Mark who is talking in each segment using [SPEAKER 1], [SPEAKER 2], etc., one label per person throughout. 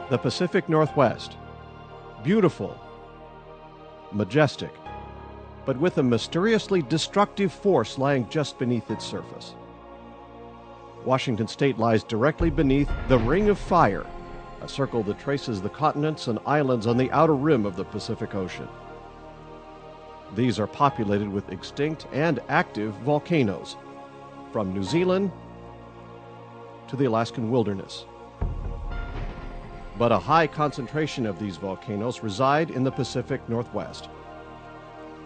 [SPEAKER 1] The Pacific Northwest. Beautiful, majestic, but with a mysteriously destructive force lying just beneath its surface. Washington State lies directly beneath the Ring of Fire, a circle that traces the continents and islands on the outer rim of the Pacific Ocean. These are populated with extinct and active volcanoes, from New Zealand to the Alaskan wilderness. But a high concentration of these volcanoes reside in the Pacific Northwest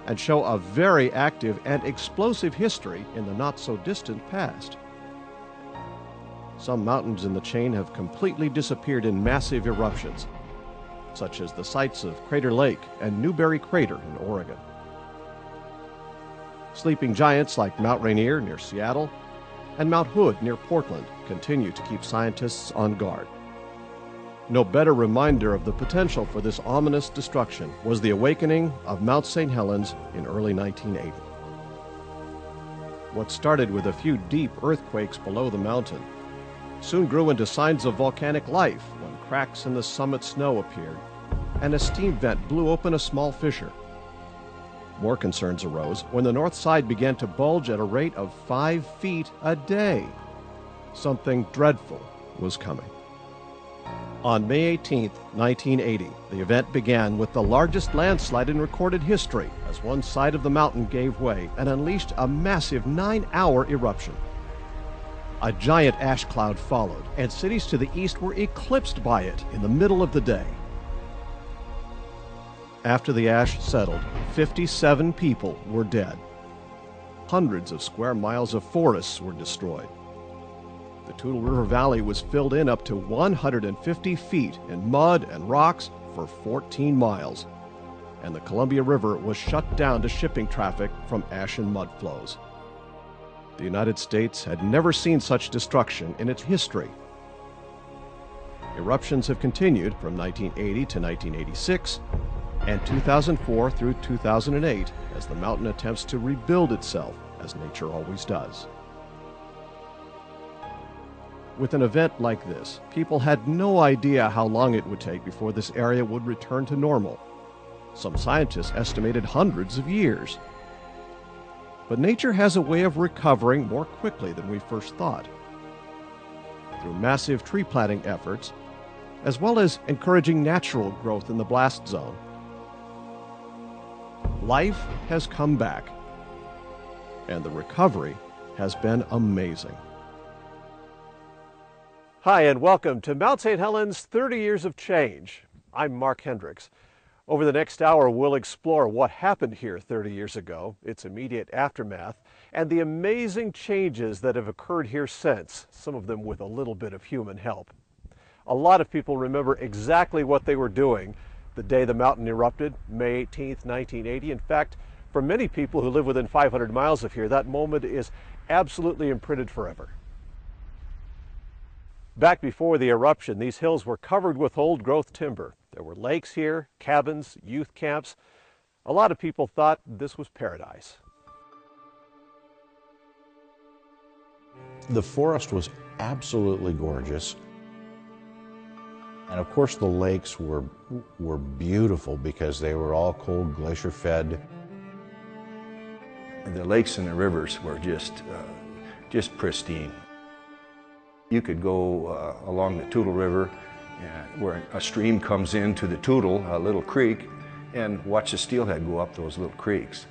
[SPEAKER 1] and show a very active and explosive history in the not-so-distant past. Some mountains in the chain have completely disappeared in massive eruptions, such as the sites of Crater Lake and Newberry Crater in Oregon. Sleeping giants like Mount Rainier near Seattle and Mount Hood near Portland continue to keep scientists on guard. No better reminder of the potential for this ominous destruction was the awakening of Mount St. Helens in early 1980. What started with a few deep earthquakes below the mountain soon grew into signs of volcanic life when cracks in the summit snow appeared and a steam vent blew open a small fissure. More concerns arose when the north side began to bulge at a rate of 5 feet a day. Something dreadful was coming. On May 18, 1980, the event began with the largest landslide in recorded history as one side of the mountain gave way and unleashed a massive 9-hour eruption. A giant ash cloud followed, and cities to the east were eclipsed by it in the middle of the day. After the ash settled, 57 people were dead. Hundreds of square miles of forests were destroyed. The Toutle River Valley was filled in up to 150 feet in mud and rocks for 14 miles, and the Columbia River was shut down to shipping traffic from ash and mud flows. The United States had never seen such destruction in its history. Eruptions have continued from 1980 to 1986 and 2004 through 2008 as the mountain attempts to rebuild itself, as nature always does. With an event like this, people had no idea how long it would take before this area would return to normal. Some scientists estimated hundreds of years. But nature has a way of recovering more quickly than we first thought. Through massive tree planting efforts, as well as encouraging natural growth in the blast zone, life has come back, and the recovery has been amazing. Hi, and welcome to Mount St. Helens 30 Years of Change. I'm Mark Hendricks. Over the next hour, we'll explore what happened here 30 years ago, its immediate aftermath, and the amazing changes that have occurred here since, some of them with a little bit of human help. A lot of people remember exactly what they were doing the day the mountain erupted, May 18th, 1980. In fact, for many people who live within 500 miles of here, that moment is absolutely imprinted forever. Back before the eruption, these hills were covered with old-growth timber. There were lakes here, cabins, youth camps. A lot of people thought this was paradise.
[SPEAKER 2] The forest was absolutely gorgeous. And of course the lakes were beautiful because they were all cold glacier fed.
[SPEAKER 3] The lakes and the rivers were just pristine. You could go along the Toutle River where a stream comes into the Toutle, a little creek, and watch the steelhead go up those little creeks.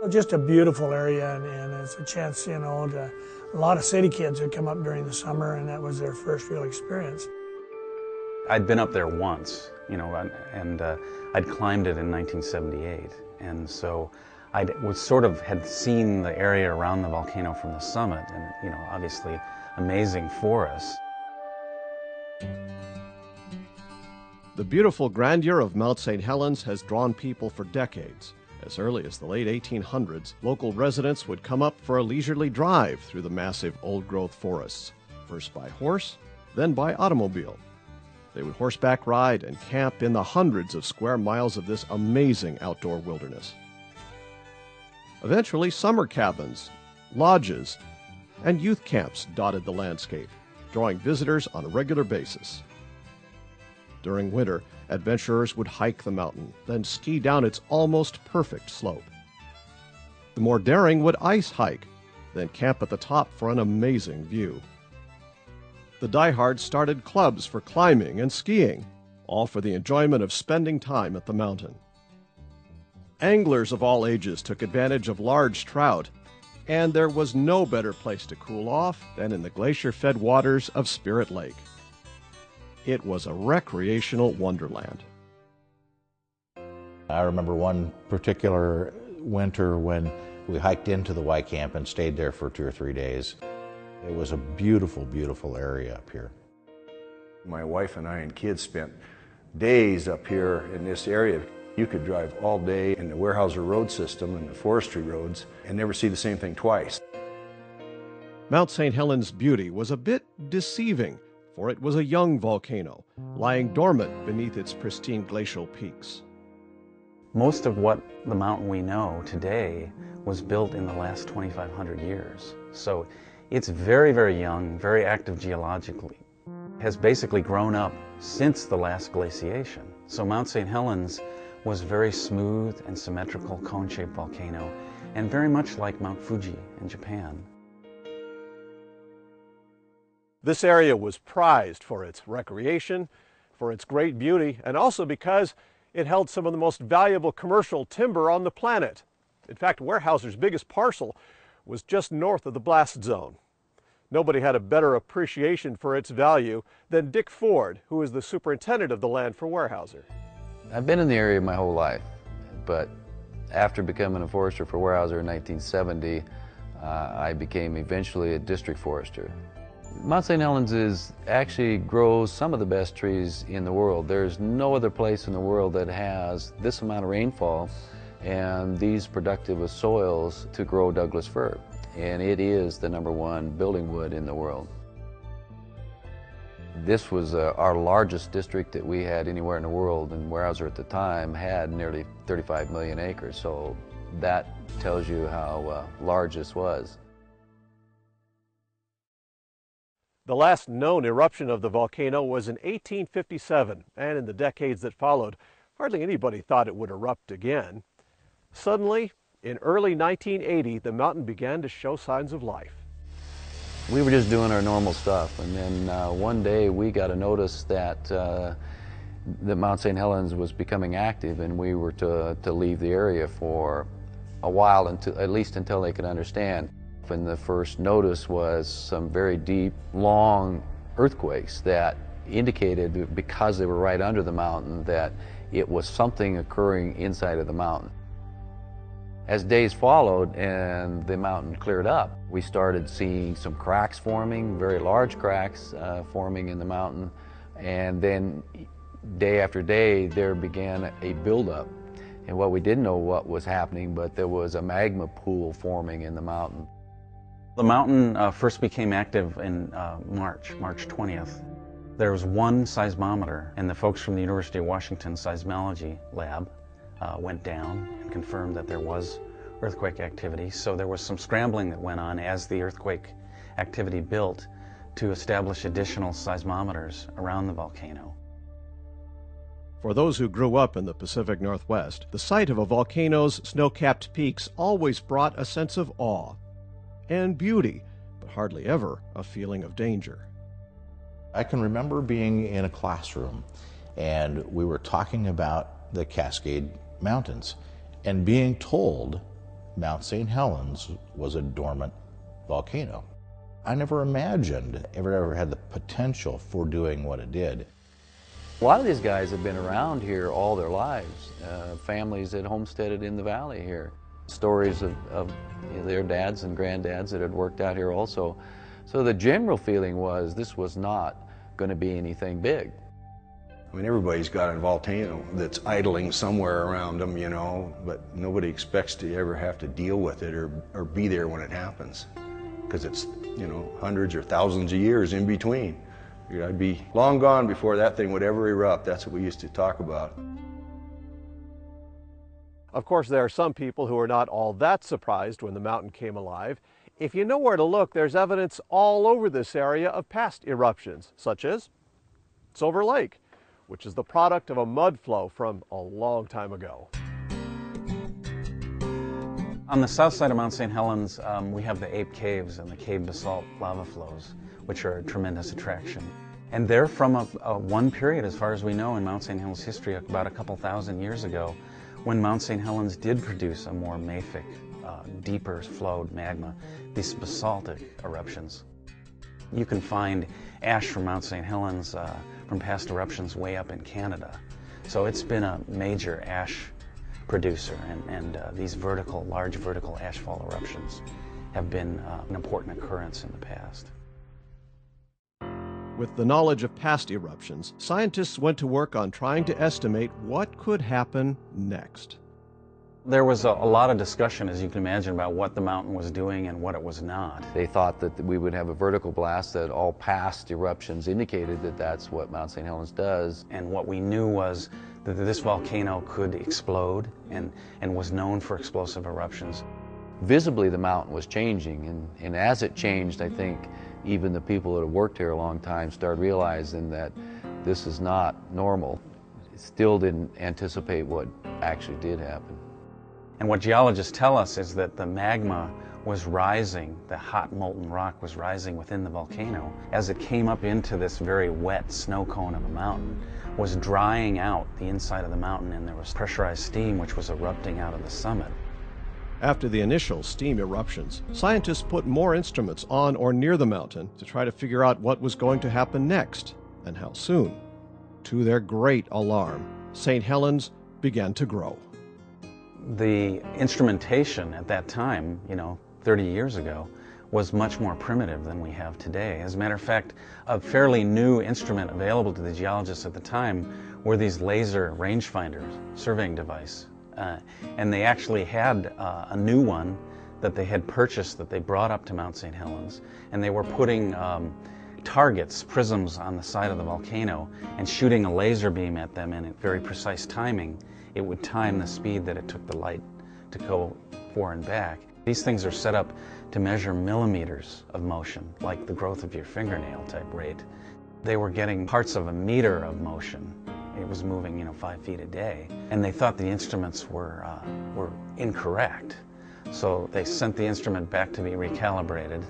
[SPEAKER 4] Just a beautiful area, and it's a chance, a lot of city kids would come up during the summer, and that was their first real experience.
[SPEAKER 5] I'd been up there once, and I'd climbed it in 1978, and so I had seen the area around the volcano from the summit, and obviously amazing forests.
[SPEAKER 1] The beautiful grandeur of Mount St. Helens has drawn people for decades. As early as the late 1800s, local residents would come up for a leisurely drive through the massive old-growth forests, first by horse, then by automobile. They would horseback ride and camp in the hundreds of square miles of this amazing outdoor wilderness. Eventually, summer cabins, lodges, and youth camps dotted the landscape. drawing visitors on a regular basis. During winter, adventurers would hike the mountain, then ski down its almost perfect slope. The more daring would ice hike, then camp at the top for an amazing view. The diehards started clubs for climbing and skiing, all for the enjoyment of spending time at the mountain. Anglers of all ages took advantage of large trout, and there was no better place to cool off than in the glacier-fed waters of Spirit Lake. It was a recreational wonderland.
[SPEAKER 2] I remember one particular winter when we hiked into the Y Camp and stayed there for 2 or 3 days. It was a beautiful, beautiful area up here.
[SPEAKER 3] My wife and I and kids spent days up here in this area. You could drive all day in the Weyerhaeuser road system and the forestry roads and never see the same thing twice.
[SPEAKER 1] Mount St. Helens' beauty was a bit deceiving, for it was a young volcano, lying dormant beneath its pristine glacial peaks.
[SPEAKER 5] Most of what the mountain we know today was built in the last 2,500 years. So it's very, very young, very active geologically. Has basically grown up since the last glaciation. So Mount St. Helens was very smooth and symmetrical cone-shaped volcano, and very much like Mount Fuji in Japan.
[SPEAKER 1] This area was prized for its recreation, for its great beauty, and also because it held some of the most valuable commercial timber on the planet. In fact, Weyerhaeuser's biggest parcel was just north of the blast zone. Nobody had a better appreciation for its value than Dick Ford, who was the superintendent of the land for Weyerhaeuser.
[SPEAKER 6] I've been in the area my whole life, but after becoming a forester for Weyerhaeuser in 1970, I became eventually a district forester. Mount St. Helens actually grows some of the best trees in the world. There's no other place in the world that has this amount of rainfall and these productive soils to grow Douglas fir. And it is the #1 building wood in the world. This was our largest district that we had anywhere in the world, and Weyerhaeuser at the time had nearly 35 million acres, so that tells you how large this was.
[SPEAKER 1] The last known eruption of the volcano was in 1857, and in the decades that followed, hardly anybody thought it would erupt again. Suddenly, in early 1980, the mountain began to show signs of life.
[SPEAKER 6] We were just doing our normal stuff, and then one day we got a notice that Mount St. Helens was becoming active, and we were to leave the area for a while, at least until they could understand. And the first notice was some very deep, long earthquakes that indicated, because they were right under the mountain, that it was something occurring inside of the mountain. As days followed and the mountain cleared up, we started seeing some cracks forming, very large cracks forming in the mountain, and then day after day there began a buildup. And what we didn't know what was happening, but there was a magma pool forming in the mountain.
[SPEAKER 5] The mountain first became active in March 20th. There was one seismometer, and the folks from the University of Washington seismology lab went down and confirmed that there was earthquake activity. So there was some scrambling that went on as the earthquake activity built to establish additional seismometers around the volcano.
[SPEAKER 1] For those who grew up in the Pacific Northwest, the sight of a volcano's snow-capped peaks always brought a sense of awe and beauty, but hardly ever a feeling of danger.
[SPEAKER 2] I can remember being in a classroom and we were talking about the Cascade Mountains and being told Mount St. Helens was a dormant volcano. I never imagined ever had the potential for doing what it did.
[SPEAKER 6] A lot of these guys have been around here all their lives, families that homesteaded in the valley here. Stories of their dads and granddads that had worked out here also. So the general feeling was this was not going to be anything big.
[SPEAKER 3] I mean, everybody's got a volcano that's idling somewhere around them, you know, but nobody expects to ever have to deal with it or be there when it happens, because it's, you know, hundreds or thousands of years in between. I'd be long gone before that thing would ever erupt. That's what we used to talk about.
[SPEAKER 1] Of course, there are some people who are not all that surprised when the mountain came alive. If you know where to look, there's evidence all over this area of past eruptions, such as Silver Lake, which is the product of a mud flow from a long time ago.
[SPEAKER 5] On the south side of Mount St. Helens, we have the Ape Caves and the cave basalt lava flows, which are a tremendous attraction. And they're from one period, as far as we know, in Mount St. Helens history, about a couple thousand years ago, when Mount St. Helens did produce a more mafic, deeper flowed magma, these basaltic eruptions. You can find ash from Mount St. Helens from past eruptions way up in Canada. So it's been a major ash producer, and these large vertical ashfall eruptions have been an important occurrence in the past.
[SPEAKER 1] With the knowledge of past eruptions, scientists went to work on trying to estimate what could happen next.
[SPEAKER 5] There was a lot of discussion, as you can imagine, about what the mountain was doing and what it was not.
[SPEAKER 6] They thought that we would have a vertical blast, that all past eruptions indicated that that's what Mount St. Helens does.
[SPEAKER 5] And what we knew was that this volcano could explode and was known for explosive eruptions.
[SPEAKER 6] Visibly, the mountain was changing, and as it changed, I think even the people that have worked here a long time started realizing that this is not normal. Still didn't anticipate what actually did happen.
[SPEAKER 5] And what geologists tell us is that the magma was rising, the hot molten rock was rising within the volcano. As it came up into this very wet snow cone of a mountain, was drying out the inside of the mountain, and there was pressurized steam which was erupting out of the summit.
[SPEAKER 1] After the initial steam eruptions, scientists put more instruments on or near the mountain to try to figure out what was going to happen next and how soon. To their great alarm, St. Helens began to grow.
[SPEAKER 5] The instrumentation at that time, 30 years ago, was much more primitive than we have today. As a matter of fact, a fairly new instrument available to the geologists at the time were these laser rangefinders, surveying device. And they actually had a new one that they had purchased that they brought up to Mount St. Helens, and they were putting targets, prisms on the side of the volcano and shooting a laser beam at them, and at very precise timing it would time the speed that it took the light to go forward and back. These things are set up to measure millimeters of motion, like the growth of your fingernail type rate. They were getting parts of a meter of motion. It was moving, 5 feet a day, and they thought the instruments were incorrect. So they sent the instrument back to be recalibrated,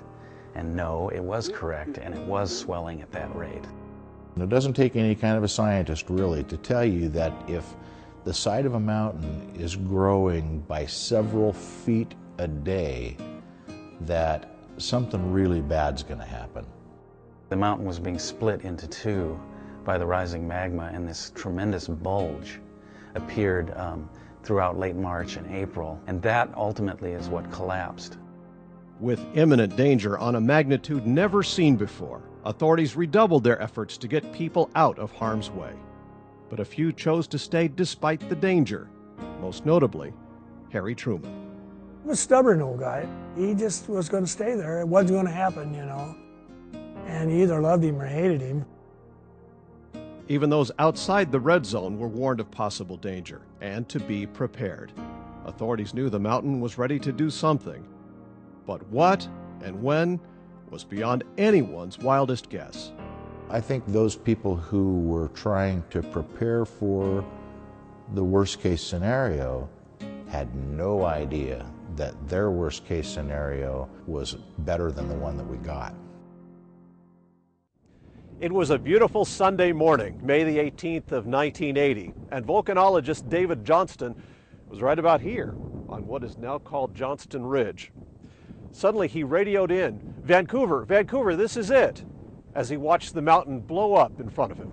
[SPEAKER 5] and no, it was correct, and it was swelling at that rate.
[SPEAKER 2] It doesn't take any kind of a scientist really to tell you that if the side of a mountain is growing by several feet a day, that something really bad's going to happen.
[SPEAKER 5] The mountain was being split into two by the rising magma, and this tremendous bulge appeared throughout late March and April, and that ultimately is what collapsed.
[SPEAKER 1] With imminent danger on a magnitude never seen before, authorities redoubled their efforts to get people out of harm's way. But a few chose to stay despite the danger, most notably Harry Truman.
[SPEAKER 4] He was a stubborn old guy. He just was going to stay there. It wasn't going to happen, And you either loved him or hated him.
[SPEAKER 1] Even those outside the red zone were warned of possible danger and to be prepared. Authorities knew the mountain was ready to do something. But what and when was beyond anyone's wildest guess.
[SPEAKER 2] I think those people who were trying to prepare for the worst case scenario had no idea that their worst case scenario was better than the one that we got.
[SPEAKER 1] It was a beautiful Sunday morning, May the 18th of 1980, and volcanologist David Johnston was right about here on what is now called Johnston Ridge. Suddenly he radioed in, Vancouver, this is it," as he watched the mountain blow up in front of him.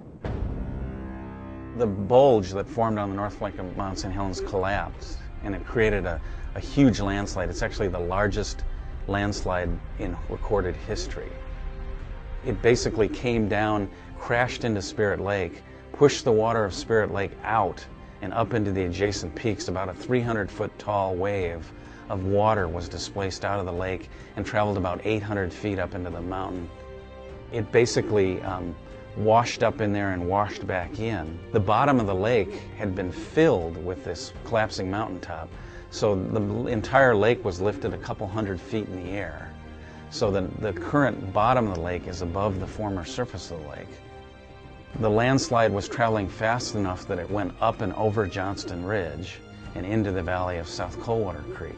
[SPEAKER 5] The bulge that formed on the north flank of Mount St. Helens collapsed, and it created a huge landslide. It's actually the largest landslide in recorded history. It basically came down, crashed into Spirit Lake, pushed the water of Spirit Lake out and up into the adjacent peaks. About a 300-foot tall wave of water was displaced out of the lake and traveled about 800 feet up into the mountain. It basically washed up in there and washed back in. The bottom of the lake had been filled with this collapsing mountaintop, so the entire lake was lifted a couple hundred feet in the air. So the current bottom of the lake is above the former surface of the lake. The landslide was traveling fast enough that it went up and over Johnston Ridge and into the valley of South Coldwater Creek.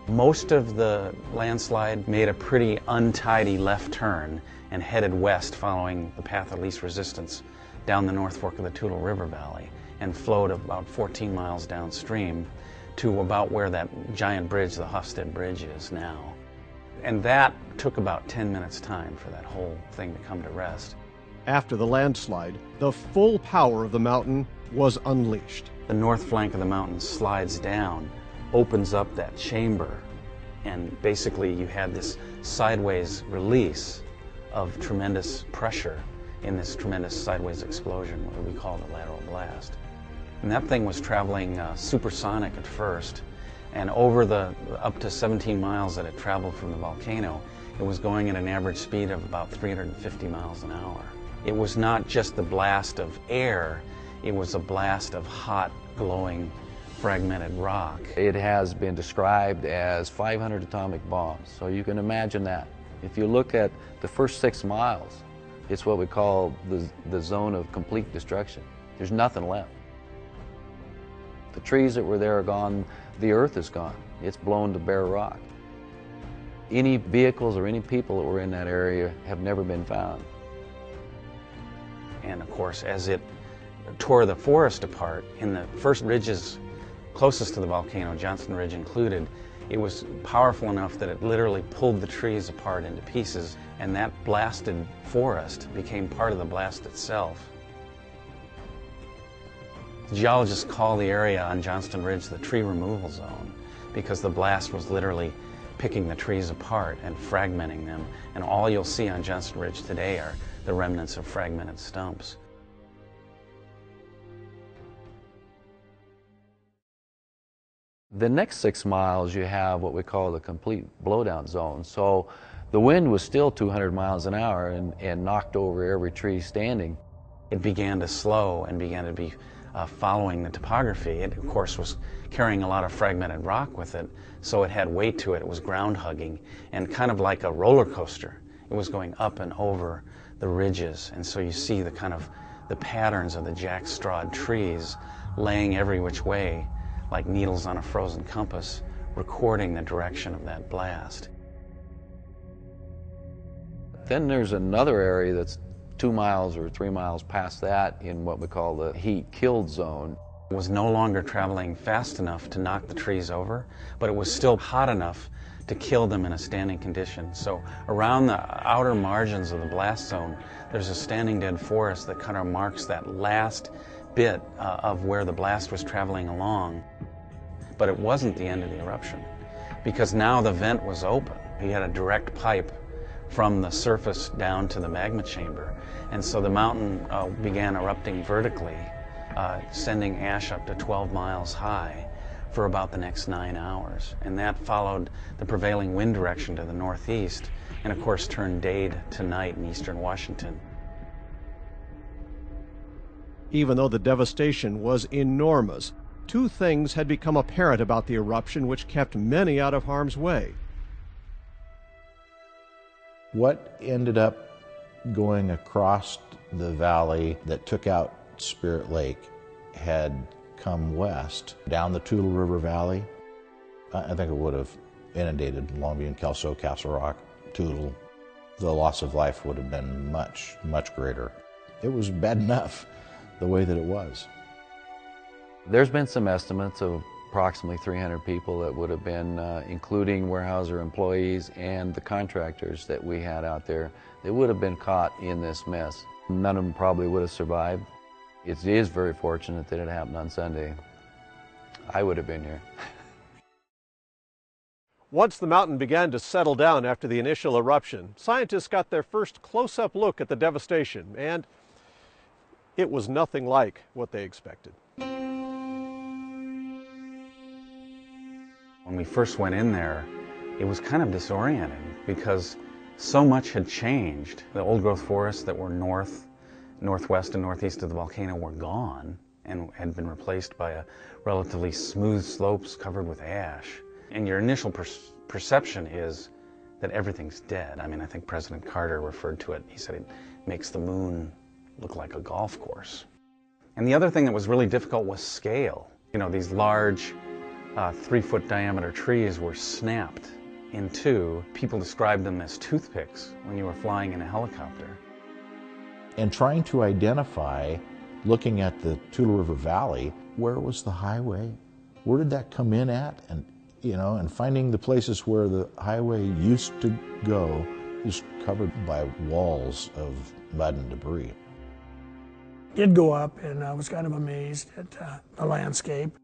[SPEAKER 5] Most of the landslide made a pretty untidy left turn and headed west following the path of least resistance down the North Fork of the Toutle River Valley and flowed about 14 miles downstream to about where that giant bridge, the Hofstede Bridge, is now. And that took about 10 minutes time for that whole thing to come to rest.
[SPEAKER 1] After the landslide, the full power of the mountain was unleashed.
[SPEAKER 5] The north flank of the mountain slides down, opens up that chamber, and basically you had this sideways release of tremendous pressure in this tremendous sideways explosion, what we call the lateral blast. And that thing was traveling supersonic at first, and over the up to 17 miles that it traveled from the volcano, it was going at an average speed of about 350 miles an hour. It was not just the blast of air, it was a blast of hot, glowing, fragmented rock.
[SPEAKER 6] It has been described as 500 atomic bombs, so you can imagine that. If you look at the first 6 miles, it's what we call the zone of complete destruction. There's nothing left. The trees that were there are gone, the earth is gone. It's blown to bare rock. Any vehicles or any people that were in that area have never been found.
[SPEAKER 5] And of course, as it tore the forest apart, in the first ridges closest to the volcano, Johnston Ridge included, it was powerful enough that it literally pulled the trees apart into pieces, and that blasted forest became part of the blast itself. Geologists call the area on Johnston Ridge the tree removal zone because the blast was literally picking the trees apart and fragmenting them, and all you'll see on Johnston Ridge today are the remnants of fragmented stumps.
[SPEAKER 6] The next 6 miles you have what we call the complete blowdown zone. So the wind was still 200 miles an hour and knocked over every tree standing.
[SPEAKER 5] It began to slow and began to be following the topography. It, of course, was carrying a lot of fragmented rock with it, so it had weight to it. It was ground hugging, and kind of like a roller coaster. It was going up and over the ridges, and so you see the kind of the patterns of the jackstrawed trees laying every which way like needles on a frozen compass, recording the direction of that blast.
[SPEAKER 6] Then there's another area that's 2 miles or 3 miles past that in what we call the heat-killed zone.
[SPEAKER 5] It was no longer traveling fast enough to knock the trees over, but it was still hot enough to kill them in a standing condition. So around the outer margins of the blast zone, there's a standing dead forest that kind of marks that last bit of where the blast was traveling along. But it wasn't the end of the eruption, because now the vent was open. He had a direct pipe from the surface down to the magma chamber, and so the mountain began erupting vertically, sending ash up to 12 miles high for about the next 9 hours. And that followed the prevailing wind direction to the northeast, and of course turned day to night in eastern Washington.
[SPEAKER 1] Even though the devastation was enormous, two things had become apparent about the eruption which kept many out of harm's way.
[SPEAKER 2] What ended up going across the valley that took out Spirit Lake had come west down the Toutle River Valley. I think it would have inundated Longview, Kelso, Castle Rock, Toutle. The loss of life would have been much, much greater. It was bad enough the way that it was.
[SPEAKER 6] There's been some estimates of approximately 300 people that would have been, including Weyerhaeuser employees and the contractors that we had out there, that would have been caught in this mess. None of them probably would have survived. It is very fortunate that it happened on Sunday. I would have been here.
[SPEAKER 1] Once the mountain began to settle down after the initial eruption, scientists got their first close-up look at the devastation, and it was nothing like what they expected.
[SPEAKER 5] When we first went in there, it was kind of disorienting because so much had changed. The old growth forests that were north, northwest, and northeast of the volcano were gone and had been replaced by a relatively smooth slopes covered with ash. And your initial perception is that everything's dead. I mean, I think President Carter referred to it. He said it makes the moon look like a golf course. And the other thing that was really difficult was scale. You know, these large 3-foot diameter trees were snapped in two. People described them as toothpicks when you were flying in a helicopter.
[SPEAKER 2] And trying to identify, looking at the Toutle River Valley, where was the highway? Where did that come in at? And, you know, and finding the places where the highway used to go, just covered by walls of mud and debris.
[SPEAKER 4] Did go up, and I was kind of amazed at the landscape.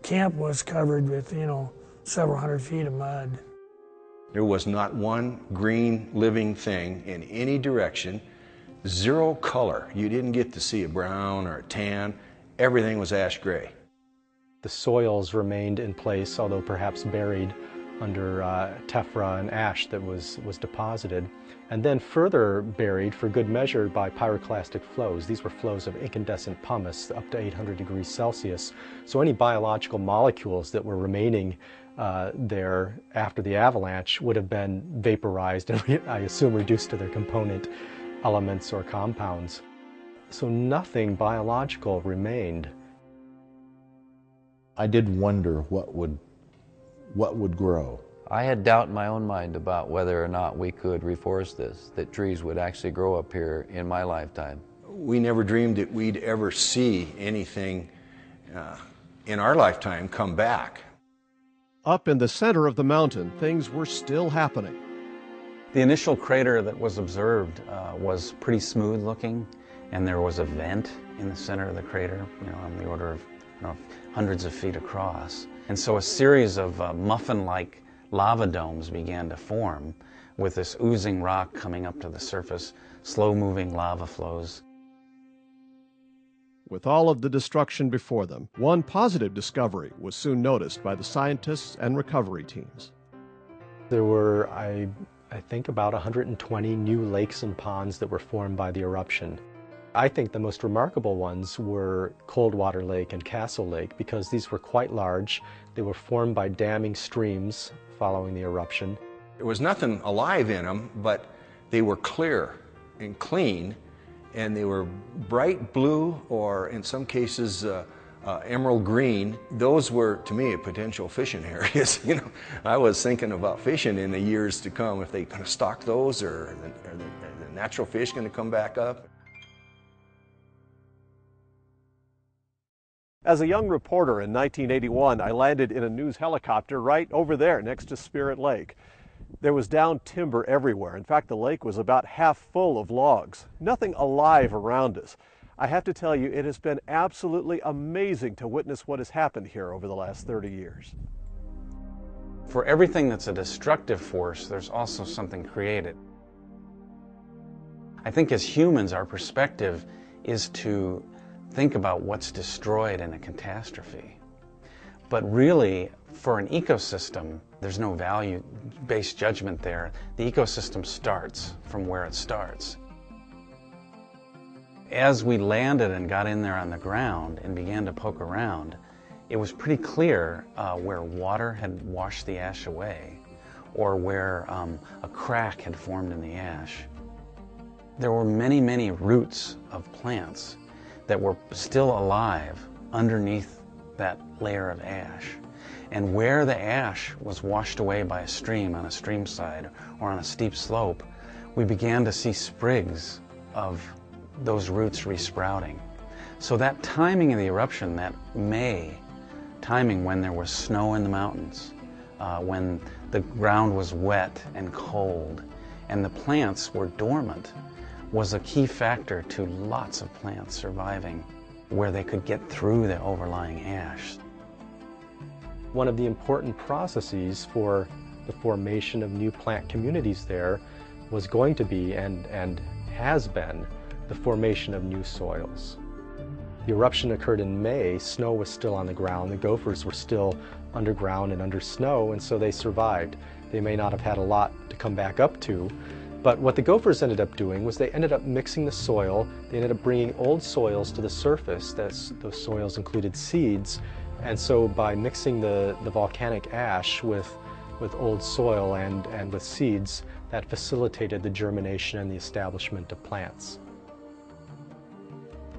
[SPEAKER 4] Camp was covered with, you know, several hundred feet of mud.
[SPEAKER 3] There was not one green living thing in any direction, zero color. You didn't get to see a brown or a tan. Everything was ash gray.
[SPEAKER 7] The soils remained in place, although perhaps buried under tephra and ash that was deposited, and then further buried for good measure by pyroclastic flows. These were flows of incandescent pumice up to 800 degrees Celsius. So any biological molecules that were remaining there after the avalanche would have been vaporized and I assume reduced to their component elements or compounds. So nothing biological remained.
[SPEAKER 2] I did wonder what would grow.
[SPEAKER 6] I had doubt in my own mind about whether or not we could reforest this, that trees would actually grow up here in my lifetime.
[SPEAKER 3] We never dreamed that we'd ever see anything in our lifetime come back.
[SPEAKER 1] Up in the center of the mountain, things were still happening.
[SPEAKER 5] The initial crater that was observed was pretty smooth looking, and there was a vent in the center of the crater, you know, on the order of hundreds of feet across. And so a series of muffin-like lava domes began to form with this oozing rock coming up to the surface, slow-moving lava flows.
[SPEAKER 1] With all of the destruction before them, one positive discovery was soon noticed by the scientists and recovery teams.
[SPEAKER 7] There were, I think, about 120 new lakes and ponds that were formed by the eruption. I think the most remarkable ones were Coldwater Lake and Castle Lake because these were quite large. They were formed by damming streams following the eruption.
[SPEAKER 3] There was nothing alive in them, but they were clear and clean, and they were bright blue or in some cases emerald green. Those were, to me, potential fishing areas. You know, I was thinking about fishing in the years to come, if they kind of stock those, or are the natural fish going to come back up?
[SPEAKER 1] As a young reporter in 1981, I landed in a news helicopter right over there next to Spirit Lake. There was downed timber everywhere. In fact, the lake was about half full of logs. Nothing alive around us. I have to tell you, it has been absolutely amazing to witness what has happened here over the last 30 years.
[SPEAKER 5] For everything that's a destructive force, there's also something creative. I think as humans, our perspective is to think about what's destroyed in a catastrophe. But really, for an ecosystem, there's no value-based judgment there. The ecosystem starts from where it starts. As we landed and got in there on the ground and began to poke around, it was pretty clear where water had washed the ash away or where a crack had formed in the ash. There were many, many roots of plants that were still alive underneath that layer of ash. And where the ash was washed away by a stream on a stream side or on a steep slope, we began to see sprigs of those roots resprouting. So that timing of the eruption, that May timing when there was snow in the mountains, when the ground was wet and cold and the plants were dormant, was a key factor to lots of plants surviving where they could get through the overlying ash.
[SPEAKER 7] One of the important processes for the formation of new plant communities there was going to be, and has been, the formation of new soils. The eruption occurred in May. Snow was still on the ground. The gophers were still underground and under snow, and so they survived. They may not have had a lot to come back up to, but what the gophers ended up doing was they ended up mixing the soil. They ended up bringing old soils to the surface. Those soils included seeds. And so by mixing the volcanic ash with with old soil and with seeds that facilitated the germination and the establishment of plants.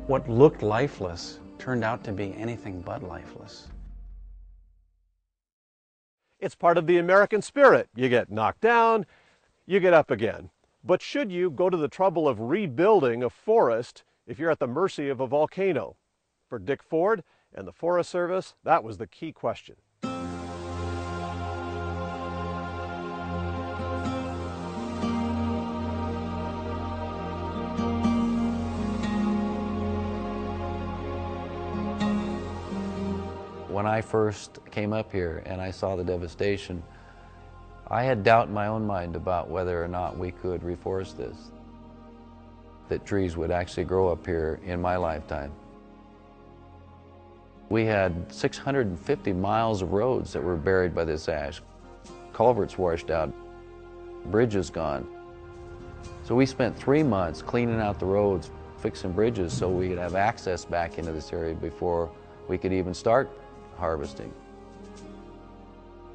[SPEAKER 5] What looked lifeless turned out to be anything but lifeless.
[SPEAKER 1] It's part of the American spirit. You get knocked down, you get up again. But should you go to the trouble of rebuilding a forest if you're at the mercy of a volcano? For Dick Ford and the Forest Service, that was the key question.
[SPEAKER 6] When I first came up here and I saw the devastation, I had doubt in my own mind about whether or not we could reforest this, that trees would actually grow up here in my lifetime. We had 650 miles of roads that were buried by this ash, culverts washed out, bridges gone. So we spent 3 months cleaning out the roads, fixing bridges so we could have access back into this area before we could even start harvesting.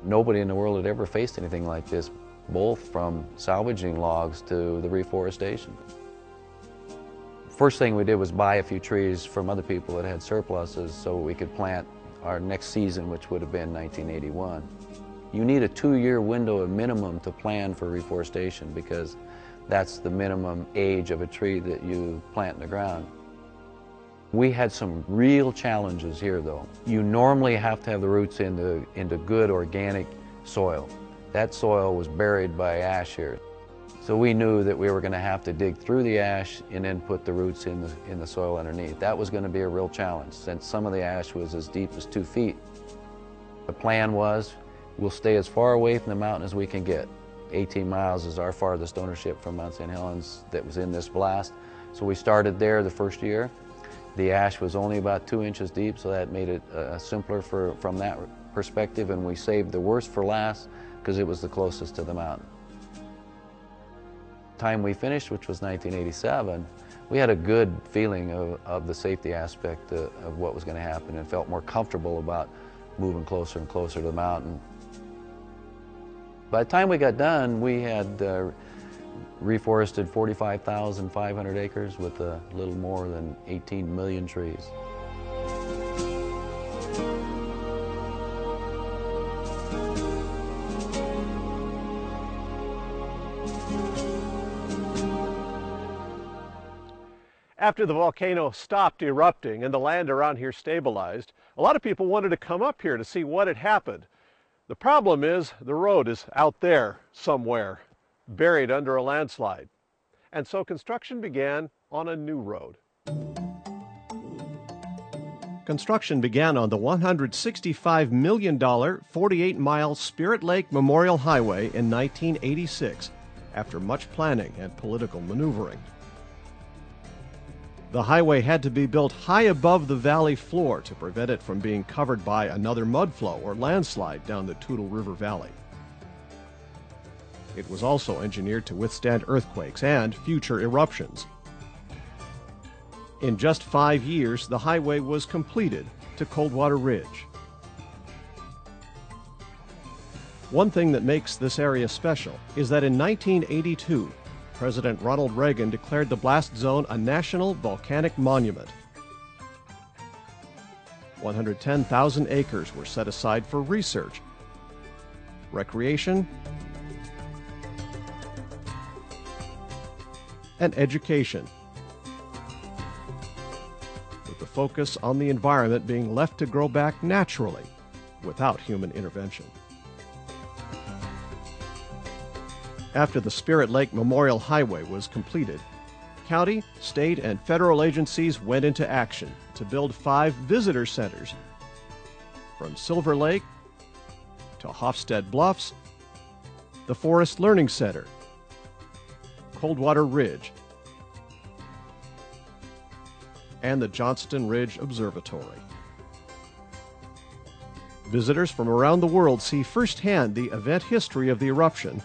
[SPEAKER 6] Nobody in the world had ever faced anything like this, both from salvaging logs to the reforestation. First thing we did was buy a few trees from other people that had surpluses so we could plant our next season, which would have been 1981. You need a 2-year window at minimum to plan for reforestation because that's the minimum age of a tree that you plant in the ground. We had some real challenges here though. You normally have to have the roots into good organic soil. That soil was buried by ash here. So we knew that we were going to have to dig through the ash and then put the roots in the soil underneath. That was going to be a real challenge since some of the ash was as deep as 2 feet. The plan was we'll stay as far away from the mountain as we can get. 18 miles is our farthest ownership from Mount St. Helens that was in this blast. So we started there the first year. The ash was only about 2 inches deep, so that made it simpler from that perspective, and we saved the worst for last because it was the closest to the mountain. The time we finished, which was 1987, we had a good feeling of the safety aspect of what was going to happen and felt more comfortable about moving closer and closer to the mountain. By the time we got done, we had reforested 45,500 acres with a little more than 18 million trees.
[SPEAKER 1] After the volcano stopped erupting and the land around here stabilized, a lot of people wanted to come up here to see what had happened. The problem is the road is out there somewhere, buried under a landslide. And so construction began on a new road. Construction began on the $165 million, 48-mile Spirit Lake Memorial Highway in 1986, after much planning and political maneuvering. The highway had to be built high above the valley floor to prevent it from being covered by another mudflow or landslide down the Toutle River Valley. It was also engineered to withstand earthquakes and future eruptions. In just 5 years, the highway was completed to Coldwater Ridge. One thing that makes this area special is that in 1982, President Ronald Reagan declared the blast zone a national volcanic monument. 110,000 acres were set aside for research, recreation, and education, with the focus on the environment being left to grow back naturally without human intervention. After the Spirit Lake Memorial Highway was completed, county, state, and federal agencies went into action to build 5 visitor centers, from Silver Lake to Hofstede Bluffs, the Forest Learning Center, Coldwater Ridge, and the Johnston Ridge Observatory. Visitors from around the world see firsthand the event history of the eruption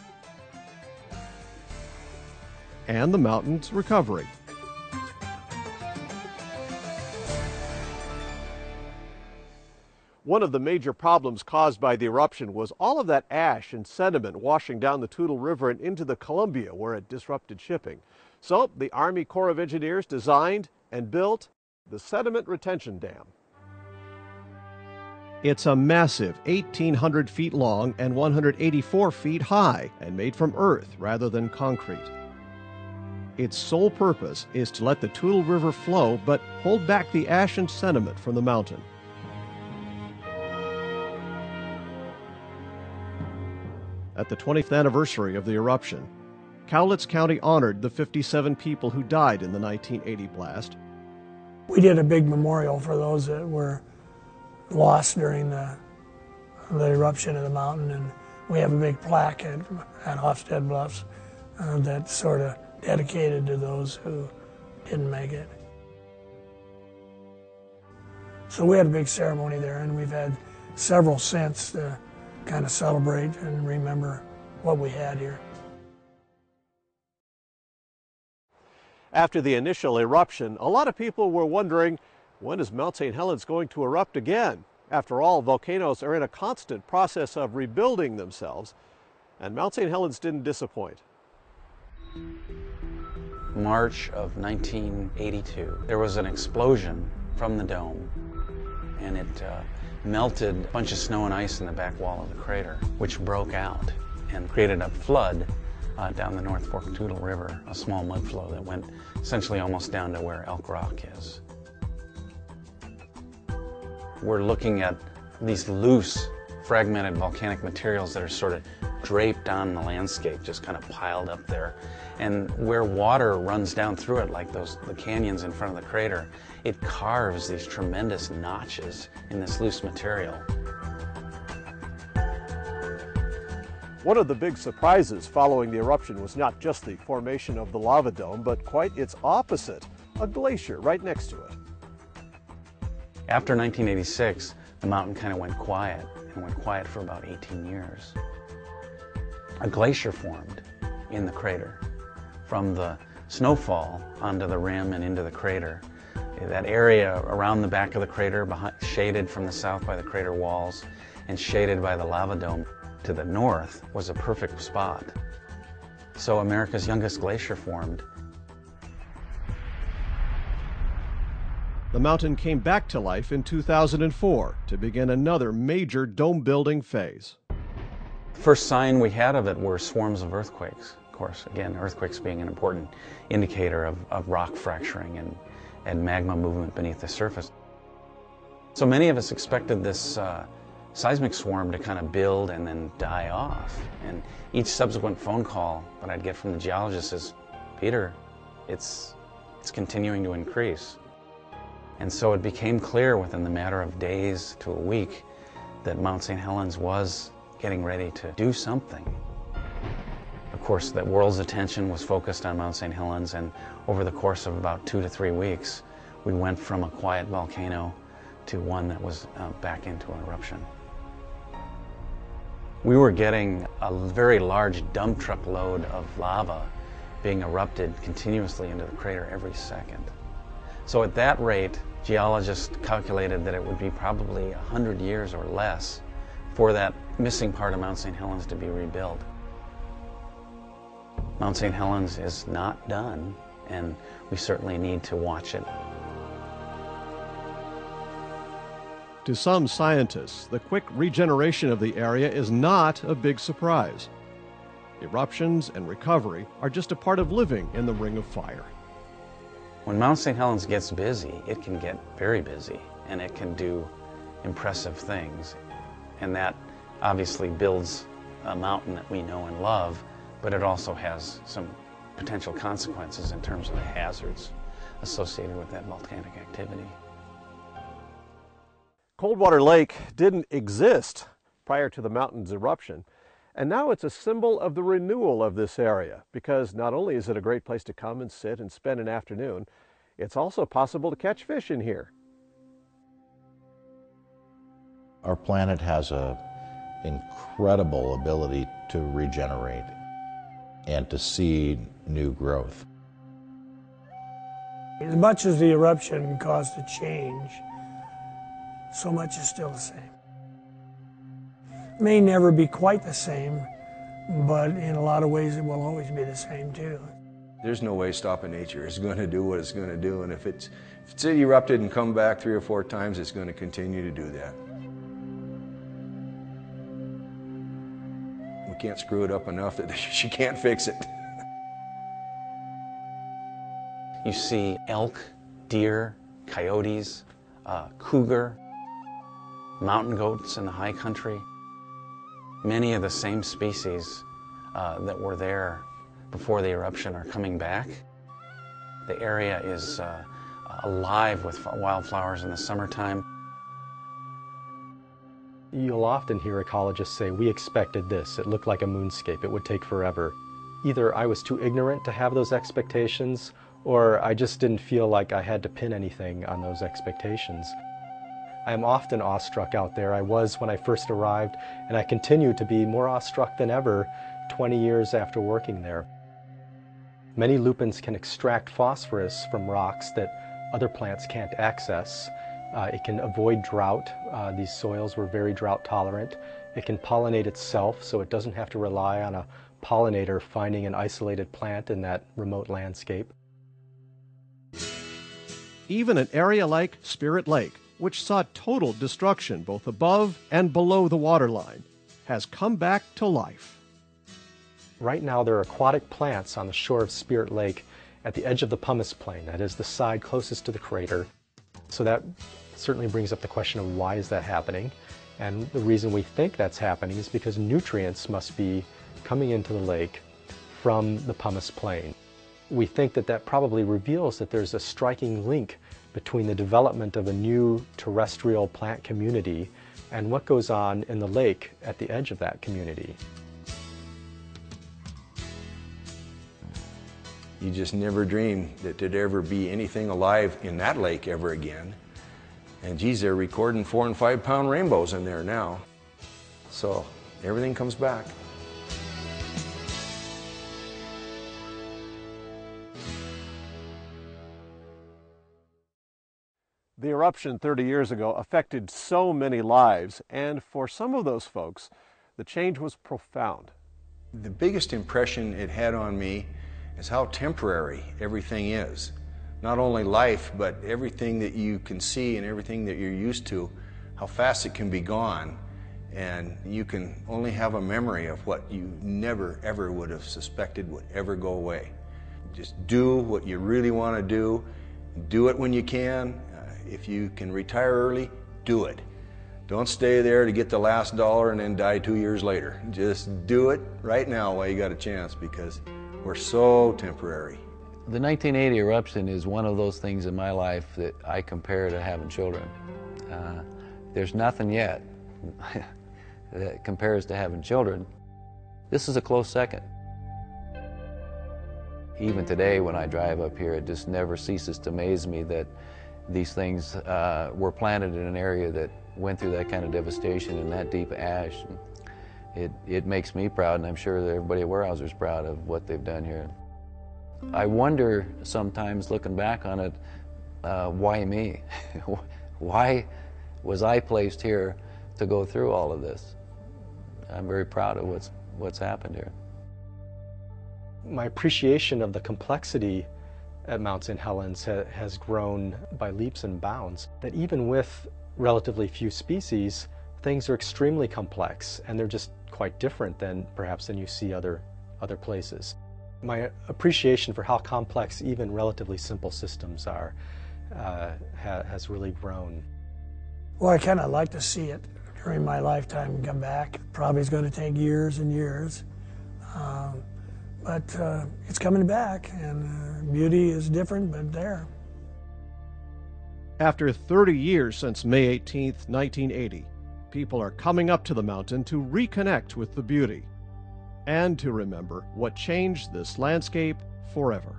[SPEAKER 1] and the mountain's recovery. One of the major problems caused by the eruption was all of that ash and sediment washing down the Toutle River and into the Columbia, where it disrupted shipping. So the Army Corps of Engineers designed and built the Sediment Retention Dam. It's a massive 1,800 feet long and 184 feet high and made from earth rather than concrete. Its sole purpose is to let the Toutle River flow but hold back the ash and sediment from the mountain. At the 20th anniversary of the eruption, Cowlitz County honored the 57 people who died in the 1980 blast.
[SPEAKER 4] We did a big memorial for those that were lost during the eruption of the mountain, and we have a big plaque at Hofstad Bluffs that's sort of dedicated to those who didn't make it. So we had a big ceremony there, and we've had several since to kind of celebrate and remember what we had here.
[SPEAKER 1] After the initial eruption, a lot of people were wondering, when is Mount St. Helens going to erupt again? After all, volcanoes are in a constant process of rebuilding themselves, and Mount St. Helens didn't disappoint.
[SPEAKER 5] March of 1982, there was an explosion from the dome, and it melted a bunch of snow and ice in the back wall of the crater, which broke out and created a flood down the North Fork Toutle River, a small mud flow that went essentially almost down to where Elk Rock is. We're looking at these loose, fragmented volcanic materials that are sort of draped on the landscape, just kind of piled up there. And where water runs down through it, like the canyons in front of the crater, it carves these tremendous notches in this loose material.
[SPEAKER 1] One of the big surprises following the eruption was not just the formation of the lava dome, but quite its opposite, a glacier right next to it.
[SPEAKER 5] After 1986, the mountain kind of went quiet, and went quiet for about 18 years. A glacier formed in the crater from the snowfall onto the rim and into the crater. That area around the back of the crater, shaded from the south by the crater walls and shaded by the lava dome to the north, was a perfect spot. So America's youngest glacier formed.
[SPEAKER 1] The mountain came back to life in 2004 to begin another major dome-building phase.
[SPEAKER 5] The first sign we had of it were swarms of earthquakes. Of course, again, earthquakes being an important indicator of rock fracturing and magma movement beneath the surface. So many of us expected this seismic swarm to kind of build and then die off. And each subsequent phone call that I'd get from the geologist is, Peter, it's continuing to increase. And so it became clear within the matter of days to a week that Mount St. Helens was getting ready to do something. Of course, the world's attention was focused on Mount St. Helens, and over the course of about 2 to 3 weeks, we went from a quiet volcano to one that was back into an eruption. We were getting a very large dump truck load of lava being erupted continuously into the crater every second. So at that rate, geologists calculated that it would be probably 100 years or less for that missing part of Mount St. Helens to be rebuilt. Mount St. Helens is not done, and we certainly need to watch it.
[SPEAKER 1] To some scientists, the quick regeneration of the area is not a big surprise. Eruptions and recovery are just a part of living in the Ring of Fire.
[SPEAKER 5] When Mount St. Helens gets busy, it can get very busy, and it can do impressive things. And that obviously builds a mountain that we know and love, but it also has some potential consequences in terms of the hazards associated with that volcanic activity.
[SPEAKER 1] Coldwater Lake didn't exist prior to the mountain's eruption, and now it's a symbol of the renewal of this area, because not only is it a great place to come and sit and spend an afternoon, it's also possible to catch fish in here.
[SPEAKER 2] Our planet has an incredible ability to regenerate and to see new growth.
[SPEAKER 4] As much as the eruption caused a change, so much is still the same. may never be quite the same, but in a lot of ways it will always be the same too.
[SPEAKER 3] There's no way stopping nature. It's going to do what it's going to do, and if it's erupted and come back 3 or 4 times, it's going to continue to do that. We can't screw it up enough that she can't fix it.
[SPEAKER 5] You see elk, deer, coyotes, cougar, mountain goats in the high country. Many of the same species that were there before the eruption are coming back. The area is alive with wildflowers in the summertime.
[SPEAKER 7] You'll often hear ecologists say, "We expected this. It looked like a moonscape. It would take forever." Either I was too ignorant to have those expectations, or I just didn't feel like I had to pin anything on those expectations. I am often awestruck out there. I was when I first arrived, and I continue to be more awestruck than ever 20 years after working there. Many lupins can extract phosphorus from rocks that other plants can't access. It can avoid drought. These soils were very drought tolerant. It can pollinate itself, so it doesn't have to rely on a pollinator finding an isolated plant in that remote landscape.
[SPEAKER 1] Even an area like Spirit Lake, which saw total destruction both above and below the waterline, has come back to life.
[SPEAKER 7] Right now there are aquatic plants on the shore of Spirit Lake at the edge of the pumice plain, that is the side closest to the crater. So that certainly brings up the question of why is that happening? And the reason we think that's happening is because nutrients must be coming into the lake from the pumice plain. We think that that probably reveals that there's a striking link between the development of a new terrestrial plant community and what goes on in the lake at the edge of that community.
[SPEAKER 3] You just never dreamed that there'd ever be anything alive in that lake ever again. And geez, they're recording 4 and 5 pound rainbows in there now. So everything comes back.
[SPEAKER 1] The eruption 30 years ago affected so many lives, and for some of those folks, the change was profound.
[SPEAKER 3] The biggest impression it had on me is how temporary everything is. Not only life, but everything that you can see and everything that you're used to, how fast it can be gone. And you can only have a memory of what you never ever would have suspected would ever go away. Just do what you really want to do. Do it when you can. If you can retire early, do it. Don't stay there to get the last dollar and then die 2 years later. Just do it right now while you got a chance, because we're so temporary.
[SPEAKER 6] The 1980 eruption is one of those things in my life that I compare to having children. There's nothing yet that compares to having children. This is a close second. Even today when I drive up here, it just never ceases to amaze me that these things were planted in an area that went through that kind of devastation and that deep ash. It makes me proud, and I'm sure that everybody at Weyerhaeuser's proud of what they've done here. I wonder sometimes, looking back on it, why me? Why was I placed here to go through all of this? I'm very proud of what's happened here.
[SPEAKER 7] My appreciation of the complexity at Mount St. Helens has grown by leaps and bounds. That even with relatively few species, things are extremely complex, and they're just quite different than you see other places. My appreciation for how complex even relatively simple systems are has really grown.
[SPEAKER 4] Well, I kind of like to see it during my lifetime come back. Probably is going to take years and years, but it's coming back, and beauty is different, but there.
[SPEAKER 1] After 30 years since May 18th, 1980, people are coming up to the mountain to reconnect with the beauty and to remember what changed this landscape forever.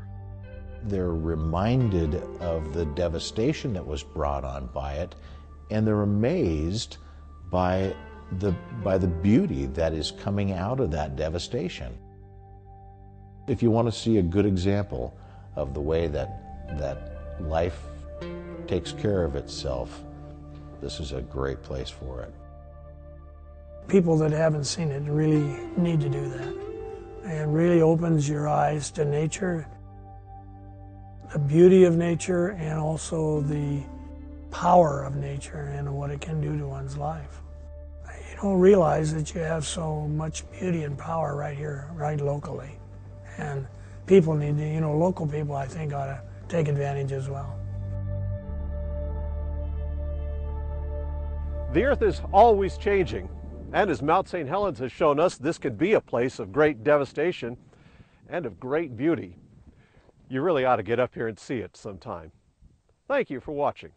[SPEAKER 2] They're reminded of the devastation that was brought on by it, and they're amazed by the beauty that is coming out of that devastation. If you want to see a good example of the way that life takes care of itself, this is a great place for it.
[SPEAKER 4] People that haven't seen it really need to do that. It really opens your eyes to nature, the beauty of nature, and also the power of nature and what it can do to one's life. You don't realize that you have so much beauty and power right here, right locally. And people need to, local people, I think, ought to take advantage as well.
[SPEAKER 1] The earth is always changing, and as Mount St. Helens has shown us, this could be a place of great devastation and of great beauty. You really ought to get up here and see it sometime. Thank you for watching.